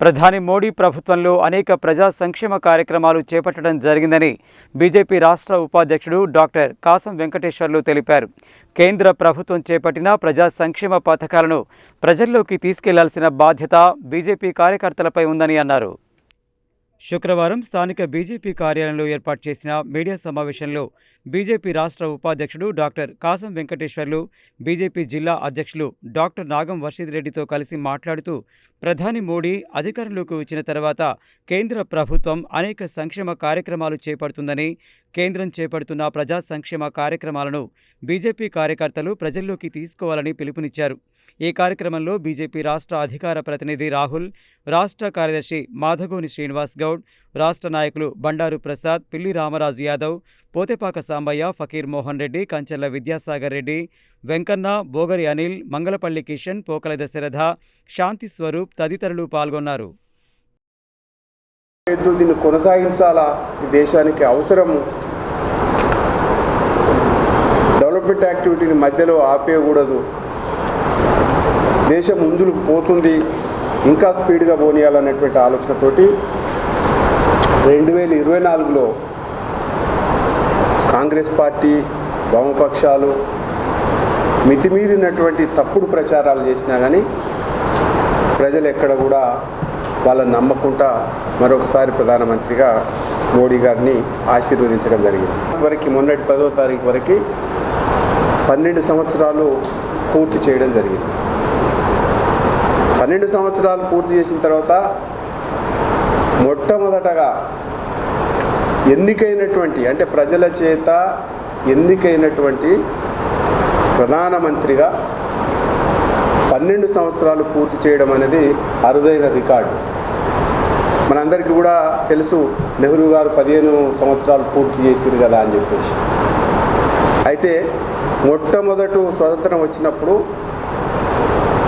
ప్రధాని మోడీ ప్రభుత్వంలో అనేక ప్రజా సంక్షేమ కార్యక్రమాలు చేపట్టడం జరిగిందని బీజేపీ రాష్ట్ర ఉపాధ్యక్షుడు డాక్టర్ కాసం వెంకటేశ్వర్లు తెలిపారు. కేంద్ర ప్రభుత్వం చేపట్టిన ప్రజా సంక్షేమ పథకాలను ప్రజల్లోకి తీసుకెళ్లాల్సిన బాధ్యత బీజేపీ కార్యకర్తలపై ఉందని అన్నారు. శుక్రవారం స్థానిక బీజేపీ కార్యాలయంలో ఏర్పాటు చేసిన మీడియా సమావేశంలో బీజేపీ రాష్ట్ర ఉపాధ్యక్షుడు డాక్టర్ కాసం వెంకటేశ్వర్లు, బీజేపీ జిల్లా అధ్యక్షులు డాక్టర్ నాగం వర్షిత్ రెడ్డితో కలిసి మాట్లాడుతూ, ప్రధాని మోడీ అధికారంలోకి వచ్చిన తర్వాత కేంద్ర ప్రభుత్వం అనేక సంక్షేమ కార్యక్రమాలు చేపడుతుందని, కేంద్రం చేపడుతున్న ప్రజా సంక్షేమ కార్యక్రమాలను బీజేపీ కార్యకర్తలు ప్రజల్లోకి తీసుకోవాలని పిలుపునిచ్చారు. ఈ కార్యక్రమంలో బీజేపీ రాష్ట్ర అధికార ప్రతినిధి రాహుల్, రాష్ట్ర కార్యదర్శి మాధగోని శ్రీనివాస్ గౌడ్, రాష్ట్ర నాయకులు బండారు ప్రసాద్, పిల్లి రామరాజు యాదవ్, పోతేపాక సాంబయ్య, ఫకీర్ మోహన్ రెడ్డి, కంచెల్ల విద్యాసాగర్ రెడ్డి, వెంకన్న, బోగరి అనిల్, మంగళపల్లి కిషన్, పోకల దశరథ, శాంతి స్వరూప్ తదితరులు పాల్గొన్నారు. దీన్ని కొనసాగించాలా, ఈ దేశానికి అవసరము. డెవలప్మెంట్ యాక్టివిటీని మధ్యలో ఆపేయకూడదు. దేశం ముందుకు పోతుంది, ఇంకా స్పీడ్గా పోనీయాలనేటువంటి ఆలోచనతోటి 2024లో కాంగ్రెస్ పార్టీ, వామపక్షాలు మితిమీరినటువంటి తప్పుడు ప్రచారాలు చేసినా కానీ ప్రజలు ఎక్కడ కూడా వాళ్ళని నమ్మకుండా మరొకసారి ప్రధానమంత్రిగా మోడీ గారిని ఆశీర్వదించడం జరిగింది. వరకు మొన్నటి 10వ తారీఖు వరకు 12 సంవత్సరాలు పూర్తి చేయడం జరిగింది. 12 సంవత్సరాలు పూర్తి చేసిన తర్వాత మొట్టమొదటగా ఎన్నికైనటువంటి, అంటే ప్రజల చేత ఎన్నికైనటువంటి ప్రధానమంత్రిగా 12 సంవత్సరాలు పూర్తి చేయడం అనేది అరుదైన రికార్డు. మనందరికీ కూడా తెలుసు, నెహ్రూ గారు 15 సంవత్సరాలు పూర్తి చేసిరు కదా అని చెప్పేసి. అయితే మొట్టమొదట స్వతంత్రం వచ్చినప్పుడు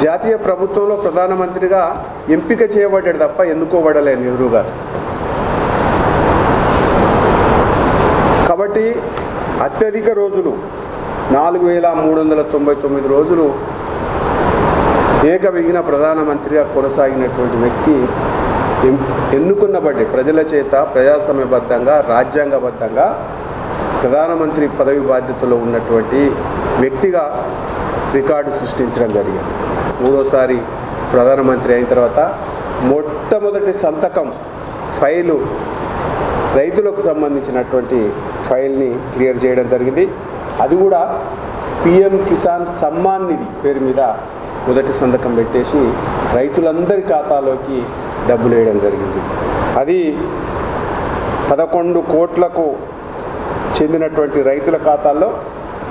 జాతీయ ప్రభుత్వంలో ప్రధానమంత్రిగా ఎంపిక చేయబడ్డాడు తప్ప ఎన్నుకోబడలే నెహ్రూ గారు. కాబట్టి అత్యధిక రోజులు 4399 రోజులు ఏకవిఘ్న ప్రధానమంత్రిగా కొనసాగినటువంటి వ్యక్తి ఎన్నుకున్నబడ్డే ప్రజల చేత ప్రజాస్వామ్యబద్ధంగా, రాజ్యాంగబద్ధంగా ప్రధానమంత్రి పదవి బాధ్యతలో ఉన్నటువంటి వ్యక్తిగా రికార్డు సృష్టించడం జరిగింది. 3వసారి ప్రధానమంత్రి అయిన తర్వాత మొట్టమొదటి సంతకం ఫైలు, రైతులకు సంబంధించినటువంటి ఫైల్ని క్లియర్ చేయడం జరిగింది. అది కూడా పిఎం కిసాన్ సమ్మాన్ నిధి పేరు మీద మొదటి సంతకం పెట్టేసి రైతులందరి ఖాతాలోకి డబ్బులు వేయడం జరిగింది. అది 11 కోట్లకు చెందినటువంటి రైతుల ఖాతాల్లో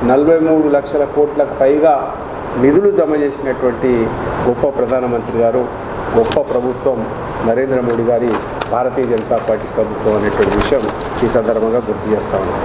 43 లక్షల కోట్లకు పైగా నిధులు జమ చేసినటువంటి గొప్ప ప్రధానమంత్రి గారు, గొప్ప ప్రభుత్వం నరేంద్ర మోడీ గారి భారతీయ జనతా పార్టీ ప్రభుత్వం అనేటువంటి విషయం ఈ సందర్భంగా గుర్తు చేస్తా ఉన్నాం.